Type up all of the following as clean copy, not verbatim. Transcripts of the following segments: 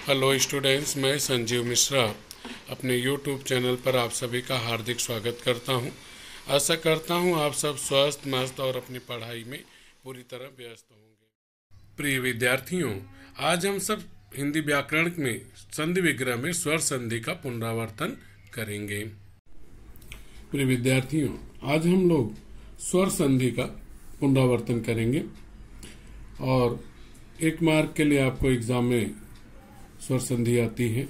Hello students, मैं संजीव मिश्रा अपने YouTube channel पर आप सभी का हार्दिक स्वागत करता हूं। आशा करता हूं आप सब स्वस्थ मस्त और अपनी पढ़ाई में पूरी तरह व्यस्त होंगे। प्रिय विद्यार्थियों, आज हम सब हिंदी व्याकरण में संधि विग्रह में स्वर संधि का पुनरावर्तन करेंगे। प्रिय विद्यार्थियों, आज हम लोग स्वर संधि का पुनरावर्तन करेंगे और 1 मार्क के लिए आपको एग्जाम में स्वर संधि आती है।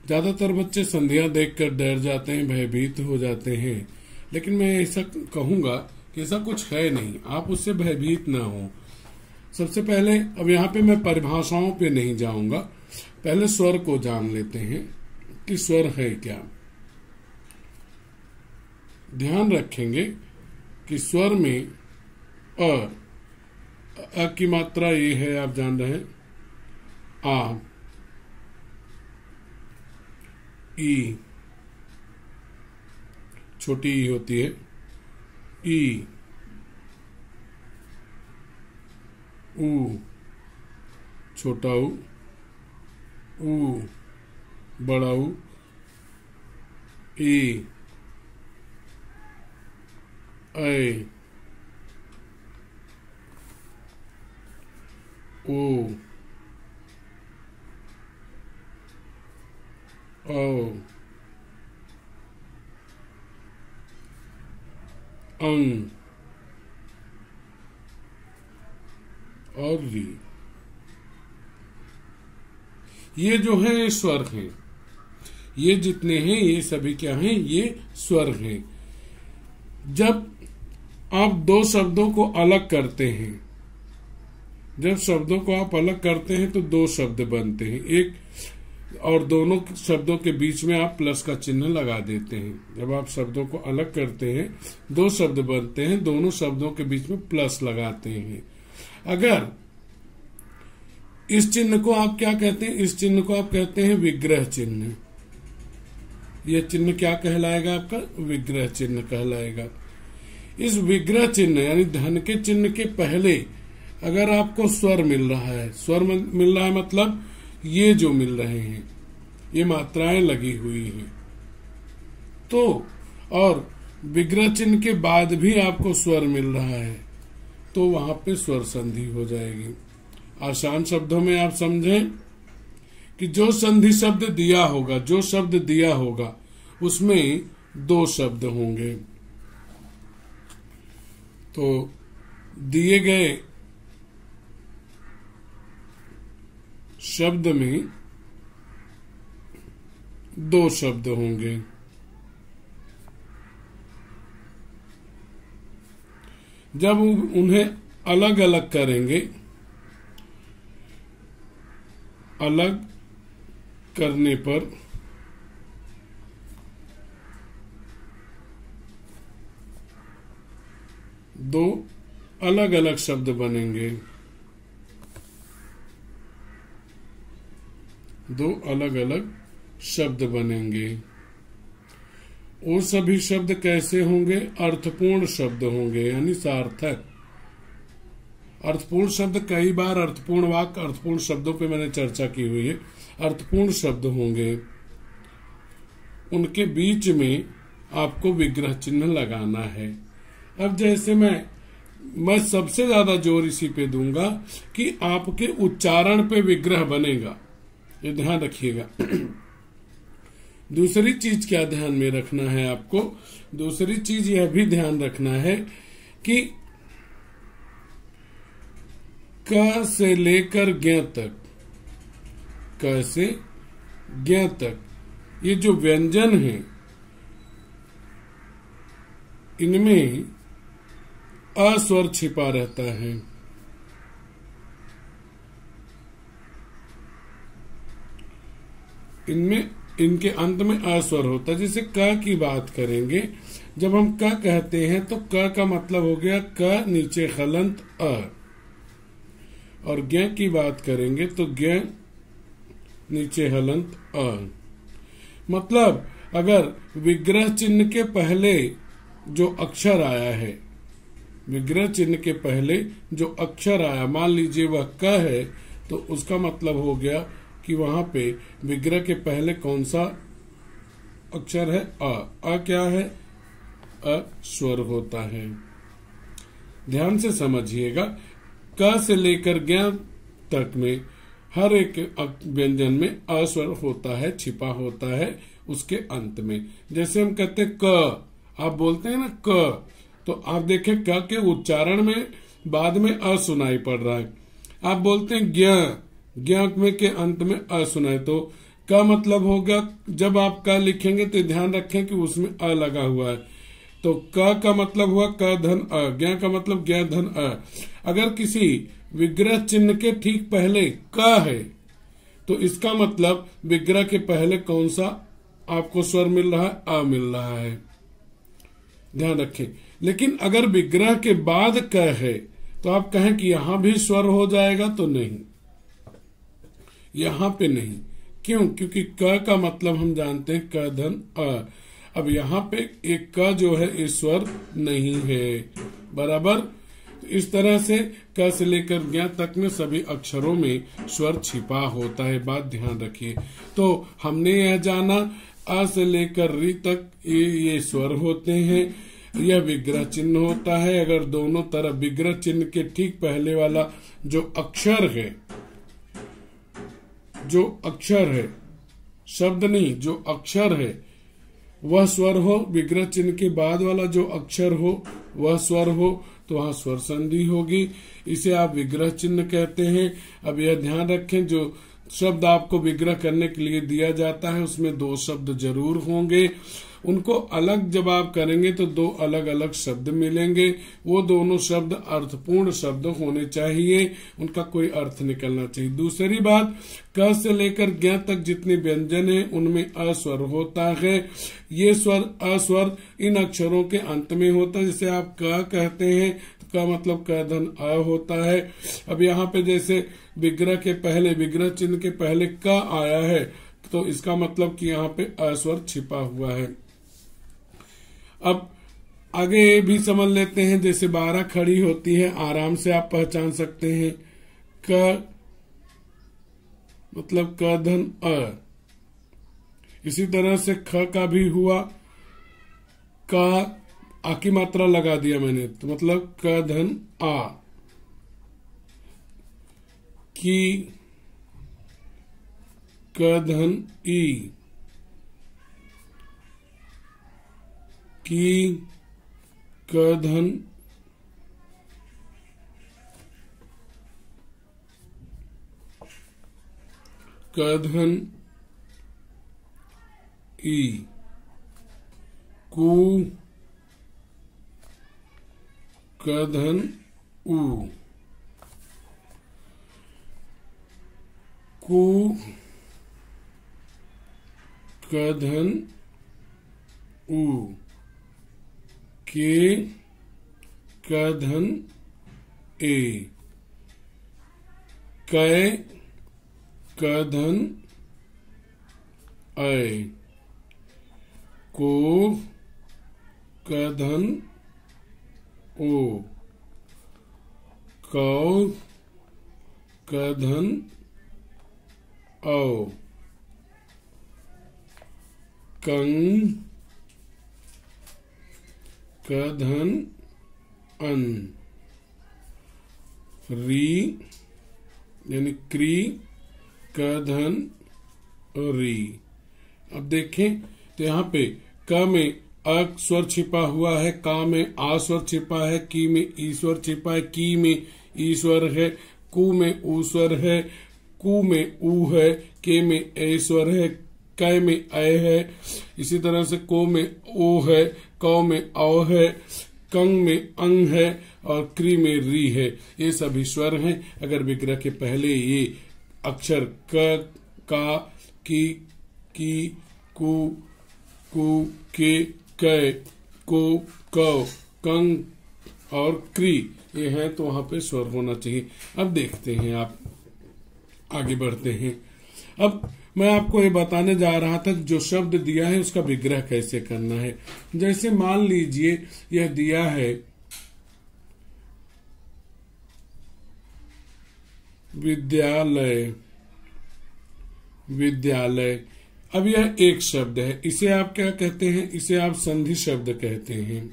ज्यादातर बच्चे संधियां देखकर डर जाते हैं, भयभीत हो जाते हैं, लेकिन मैं ऐसा कहूंगा कि ऐसा कुछ है नहीं, आप उससे भयभीत ना हो। सबसे पहले अब यहाँ पे मैं परिभाषाओं पे नहीं जाऊंगा, पहले स्वर को जान लेते हैं कि स्वर है क्या। ध्यान रखेंगे कि स्वर में अ की मात्रा ये है, आप जान रहे हैं, आ, ई छोटी ई होती है, ई, ऊ छोटा ऊ बड़ा ऊ, ई, ऐ, ओ, औ, अंग और री। ये जो है स्वर हैं, ये जितने हैं ये सभी क्या हैं, ये स्वर हैं। जब आप 2 शब्दों को अलग करते हैं, जब शब्दों को आप अलग करते हैं तो 2 शब्द बनते हैं, एक और दोनों शब्दों के बीच में आप प्लस का चिन्ह लगा देते हैं। जब आप शब्दों को अलग करते हैं 2 शब्द बनते हैं, दोनों शब्दों के बीच में प्लस लगाते हैं। अगर इस चिन्ह को आप क्या कहते हैं, इस चिन्ह को आप कहते हैं विग्रह चिन्ह। यह चिन्ह क्या कहलाएगा, आपका विग्रह चिन्ह कहलाएगा। इस विग्रह चिन्ह यानी धन के चिन्ह के पहले अगर आपको स्वर मिल रहा है, स्वर मिल रहा है मतलब ये जो मिल रहे हैं ये मात्राएं लगी हुई हैं, तो और विग्रह चिन्ह के बाद भी आपको स्वर मिल रहा है तो वहां पे स्वर संधि हो जाएगी। आसान शब्दों में आप समझें कि जो संधि शब्द दिया होगा, जो शब्द दिया होगा उसमें 2 शब्द होंगे। तो दिए गए शब्द में 2 शब्द होंगे। जब उन्हें अलग अलग करेंगे, अलग करने पर दो अलग अलग शब्द बनेंगे, 2 अलग अलग शब्द बनेंगे। वो सभी शब्द कैसे होंगे, अर्थपूर्ण शब्द होंगे, यानी सार्थक। अर्थपूर्ण शब्द, कई बार अर्थपूर्ण वाक्य, अर्थपूर्ण शब्दों पे मैंने चर्चा की हुई है। अर्थपूर्ण शब्द होंगे, उनके बीच में आपको विग्रह चिन्ह लगाना है। अब जैसे मैं सबसे ज्यादा जोर इसी पे दूंगा कि आपके उच्चारण पे विग्रह बनेगा, ये ध्यान रखिएगा। दूसरी चीज क्या ध्यान में रखना है आपको, दूसरी चीज यह भी ध्यान रखना है कि क से लेकर ज्ञ तक, क से ज्ञ तक ये जो व्यंजन है इनमें अस्वर छिपा रहता है। इनमें, इनके अंत में अस्वर होता है। जैसे क की बात करेंगे, जब हम क कहते हैं तो क का मतलब हो गया क नीचे हलंत अ, और ज्ञ की बात करेंगे तो ज्ञ नीचे हलंत अ। मतलब अगर विग्रह चिन्ह के पहले जो अक्षर आया है, विग्रह चिन्ह के पहले जो अक्षर आया, मान लीजिए वह क है, तो उसका मतलब हो गया कि वहां पे विग्रह के पहले कौन सा अक्षर है? अ क्या है? अ स्वर होता है। ध्यान से समझिएगा, क से लेकर ज्ञ तक में हर एक व्यंजन में अ स्वर होता है, छिपा होता है उसके अंत में। जैसे हम कहते हैं क, आप बोलते हैं ना क, तो आप देखें क के उच्चारण में बाद में अ सुनाई पड़ रहा है। आप बोलते हैं ज्ञ, ज्ञ में के अंत में अ सुनाई, तो का मतलब होगा, जब आप का लिखेंगे तो ध्यान रखें कि उसमें अ लगा हुआ है। तो क का मतलब हुआ क धन अ, ज्ञ का मतलब ज्ञ धन अ। अगर किसी विग्रह चिन्ह के ठीक पहले क है तो इसका मतलब विग्रह के पहले कौन सा आपको स्वर मिल रहा है? अ मिल रहा है, ध्यान रखें। लेकिन अगर विग्रह के बाद क है तो आप कहें कि यहां भी स्वर हो जाएगा, तो नहीं, यहां पे नहीं। क्यों? क्योंकि क का मतलब हम जानते हैं क धन अ। अब यहाँ पे एक क जो है ये स्वर नहीं है, बराबर। इस तरह से क से लेकर ज्ञ तक में सभी अक्षरों में स्वर छिपा होता है, बात ध्यान रखिए। तो हमने यह जाना अ से लेकर रि तक ये स्वर होते हैं, यह विग्रह चिन्ह होता है। अगर दोनों तरफ विग्रह चिन्ह के ठीक पहले वाला जो अक्षर है, जो अक्षर है, शब्द नहीं, जो अक्षर है वह स्वर हो, विग्रह चिन्ह के बाद वाला जो अक्षर हो वह स्वर हो, तो वहां स्वर संधि होगी, इसे आप विग्रह चिन्ह कहते हैं। अब यह ध्यान रखें, जो शब्द आपको विग्रह करने के लिए दिया जाता है उसमें दो शब्द जरूर होंगे, उनको अलग जब आप करेंगे तो दो अलग अलग शब्द मिलेंगे। वो दोनों शब्द अर्थपूर्ण शब्द होने चाहिए, उनका कोई अर्थ निकलना चाहिए। दूसरी बात, क से लेकर ज्ञ तक जितने व्यंजन है उनमें अस्वर होता है। ये स्वर अस्वर इन अक्षरों के अंत में होता है। जैसे आप क कहते हैं तो का मतलब क धन अ होता है। अब यहाँ पे जैसे विग्रह के पहले, विग्रह चिन्ह के पहले क आया है, तो इसका मतलब कि यहाँ पे अस्वर छिपा हुआ है। अब आगे भी समझ लेते हैं। जैसे 12 खड़ी होती है, आराम से आप पहचान सकते हैं। क मतलब क धन अ। इसी तरह से ख का भी हुआ, का आ की मात्रा लगा दिया मैंने, तो मतलब क धन आ। की, क धन ई, की, क धन क धन ई, कु, क धन उ, कु, क धन उ, के, क धन ए, कै, क धन ऐ, को, क धन ओ, कौ, क धन औ, कं, क धन अन, री यानी क्री, क धन री। अब देखें तो यहाँ पे क में अ स्वर छिपा हुआ है, का में आ स्वर छिपा है, की में ई स्वर छिपा है, की में ई स्वर है, कु में ऊ स्वर है, कु में ऊ है, के में ए स्वर है, कै में ऐ है। इसी तरह से को में ओ है, कौ में औ है, कंग में अंग है और क्री में री है। ये सभी स्वर हैं। अगर विग्रह के पहले ये अक्षर क, का, की, कु, के, कै, को, कौ, कंग और क्री ये है, तो वहां पे स्वर होना चाहिए। अब देखते हैं, आप आगे बढ़ते हैं। अब मैं आपको ये बताने जा रहा था जो शब्द दिया है उसका विग्रह कैसे करना है। जैसे मान लीजिए यह दिया है विद्यालय, विद्यालय। अब यह एक शब्द है, इसे आप क्या कहते हैं? इसे आप संधि शब्द कहते हैं।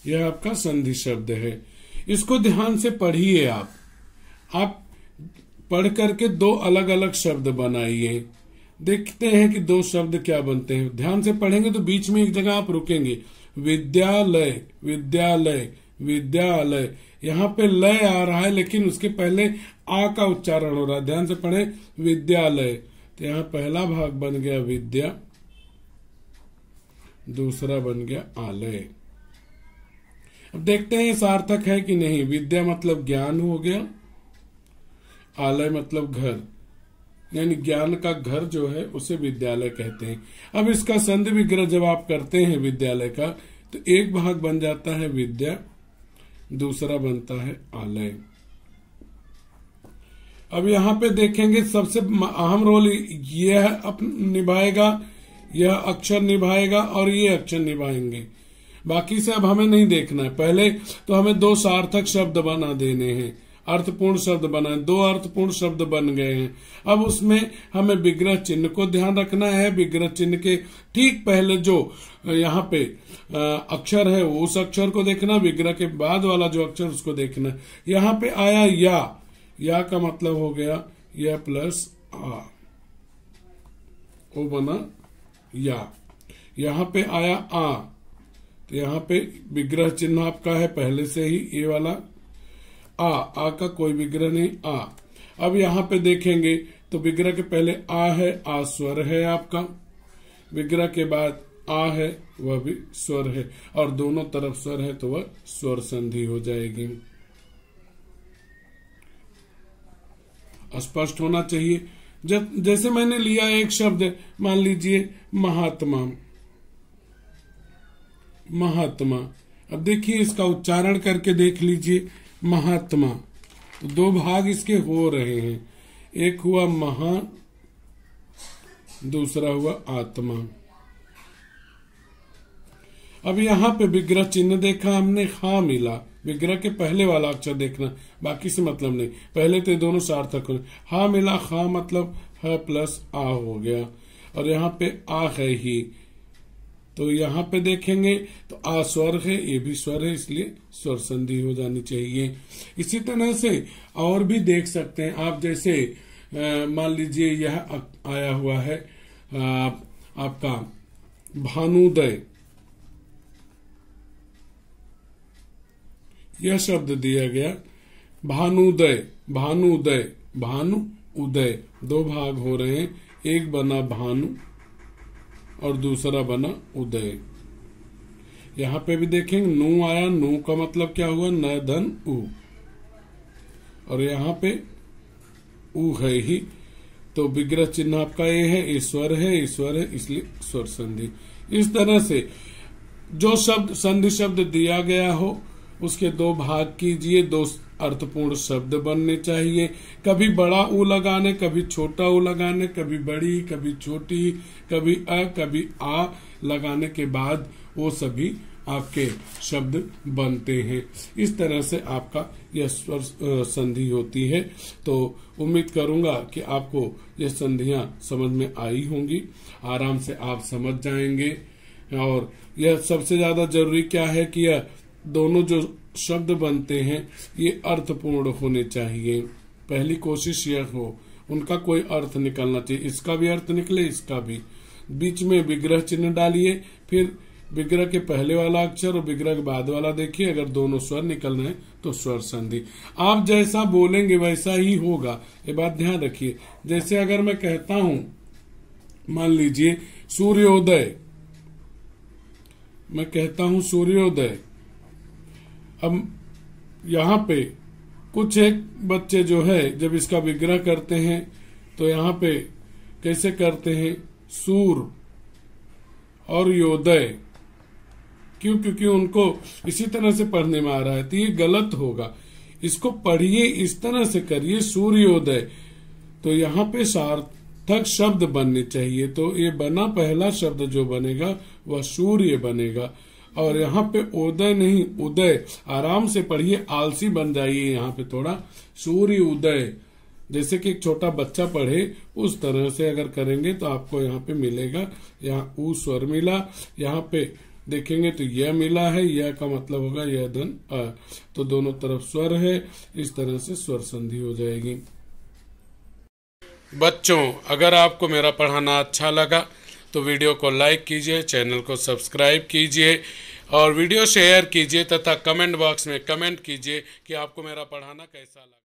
यह आपका संधि शब्द है। इसको ध्यान से पढ़िए। आप पढ़ करके दो अलग अलग शब्द बनाइए। देखते हैं कि दो शब्द क्या बनते हैं। ध्यान से पढ़ेंगे तो बीच में एक जगह आप रुकेंगे। विद्यालय, विद्यालय, विद्यालय। यहाँ पे लय आ रहा है, लेकिन उसके पहले आ का उच्चारण हो रहा है। ध्यान से पढ़े, विद्यालय। तो यहाँ पहला भाग बन गया विद्या, दूसरा बन गया आलय। अब देखते हैं सार्थक है कि नहीं। विद्या मतलब ज्ञान हो गया, आलय मतलब घर, यानी ज्ञान का घर जो है उसे विद्यालय कहते हैं। अब इसका संधि विग्रह जब आप करते हैं विद्यालय का, तो एक भाग बन जाता है विद्या, दूसरा बनता है आलय। अब यहाँ पे देखेंगे सबसे अहम रोल यह निभाएगा, यह अक्षर निभाएगा और ये अक्षर निभाएंगे। बाकी से अब हमें नहीं देखना है। पहले तो हमें दो सार्थक शब्द बना देने हैं, अर्थपूर्ण शब्द बनाए। दो अर्थपूर्ण शब्द बन गए हैं। अब उसमें हमें विग्रह चिन्ह को ध्यान रखना है। विग्रह चिन्ह के ठीक पहले जो यहाँ पे अक्षर है उस अक्षर को देखना, विग्रह के बाद वाला जो अक्षर उसको देखना। यहाँ पे आया या का मतलब हो गया या प्लस आ, वो बना या। यहाँ पे आया आ, तो यहाँ पे विग्रह चिन्ह आपका है पहले से ही ये वाला आ का कोई विग्रह नहीं आ। अब यहाँ पे देखेंगे तो विग्रह के पहले आ है, आ स्वर है आपका। विग्रह के बाद आ है, वह भी स्वर है, और दोनों तरफ स्वर है तो वह स्वर संधि हो जाएगी। स्पष्ट होना चाहिए। जैसे मैंने लिया एक शब्द, मान लीजिए महात्मा, महात्मा। अब देखिए इसका उच्चारण करके देख लीजिए, महात्मा। तो दो भाग इसके हो रहे हैं, एक हुआ महा, दूसरा हुआ आत्मा। अब यहाँ पे विग्रह चिन्ह देखा हमने, खा मिला। विग्रह के पहले वाला अक्षर देखना, बाकी से मतलब नहीं। पहले तो दोनों सार्थक हो। हा मिला, खा मतलब ह प्लस आ हो गया, और यहाँ पे आ है ही। तो यहाँ पे देखेंगे तो आ स्वर है, ये भी स्वर है, इसलिए स्वर संधि हो जानी चाहिए। इसी तरह से और भी देख सकते हैं आप। जैसे मान लीजिए यह आया हुआ है आपका भानुदय, यह शब्द दिया गया भानुदय, भानुदय, भानु उदय। दो भाग हो रहे हैं, एक बना भानु और दूसरा बना उदय। यहाँ पे भी देखेंगे नू आया, नू का मतलब क्या हुआ, न धन उ, और यहाँ पे उ है ही। तो विग्रह चिन्ह आपका ये है, ईश्वर है, ईश्वर है, इसलिए स्वर संधि। इस तरह से जो शब्द संधि शब्द दिया गया हो उसके दो भाग कीजिए, दो अर्थपूर्ण शब्द बनने चाहिए। कभी बड़ा ऊ लगाने, कभी छोटा ऊ लगाने, कभी बड़ी, कभी छोटी, कभी अ, कभी आ लगाने के बाद वो सभी आपके शब्द बनते हैं। इस तरह से आपका यह स्वर संधि होती है। तो उम्मीद करूंगा कि आपको यह संधियां समझ में आई होंगी, आराम से आप समझ जाएंगे। और यह सबसे ज्यादा जरूरी क्या है कि यह दोनों जो शब्द बनते हैं ये अर्थपूर्ण होने चाहिए। पहली कोशिश यह हो, उनका कोई अर्थ निकलना चाहिए, इसका भी अर्थ निकले, इसका भी। बीच में विग्रह चिन्ह डालिए, फिर विग्रह के पहले वाला अक्षर और विग्रह के बाद वाला देखिए, अगर दोनों स्वर निकलना है तो स्वर संधि। आप जैसा बोलेंगे वैसा ही होगा, ये बात ध्यान रखिए। जैसे अगर मैं कहता हूं, मान लीजिए सूर्योदय, मैं कहता हूं सूर्योदय। अब यहाँ पे कुछ एक बच्चे जो है जब इसका विग्रह करते हैं तो यहाँ पे कैसे करते हैं, सूर और योदय। क्यों? क्योंकि उनको इसी तरह से पढ़ने में आ रहा है, तो ये गलत होगा। इसको पढ़िए, इस तरह से करिए, सूर्योदय। तो यहाँ पे सार्थक शब्द बनने चाहिए। तो ये बना, पहला शब्द जो बनेगा वह सूर्य बनेगा, और यहाँ पे उदय नहीं उदय, आराम से पढ़िए, आलसी बन जाइए यहाँ पे थोड़ा। सूर्य उदय, जैसे कि एक छोटा बच्चा पढ़े उस तरह से अगर करेंगे तो आपको यहाँ पे मिलेगा। यहाँ ऊ स्वर मिला, यहाँ पे देखेंगे तो यह मिला है, यह का मतलब होगा यह धन अ, तो दोनों तरफ स्वर है, इस तरह से स्वर संधि हो जाएगी। बच्चों, अगर आपको मेरा पढ़ाना अच्छा लगा तो वीडियो को लाइक कीजिए, चैनल को सब्सक्राइब कीजिए और वीडियो शेयर कीजिए तथा कमेंट बॉक्स में कमेंट कीजिए कि आपको मेरा पढ़ाना कैसा लगा।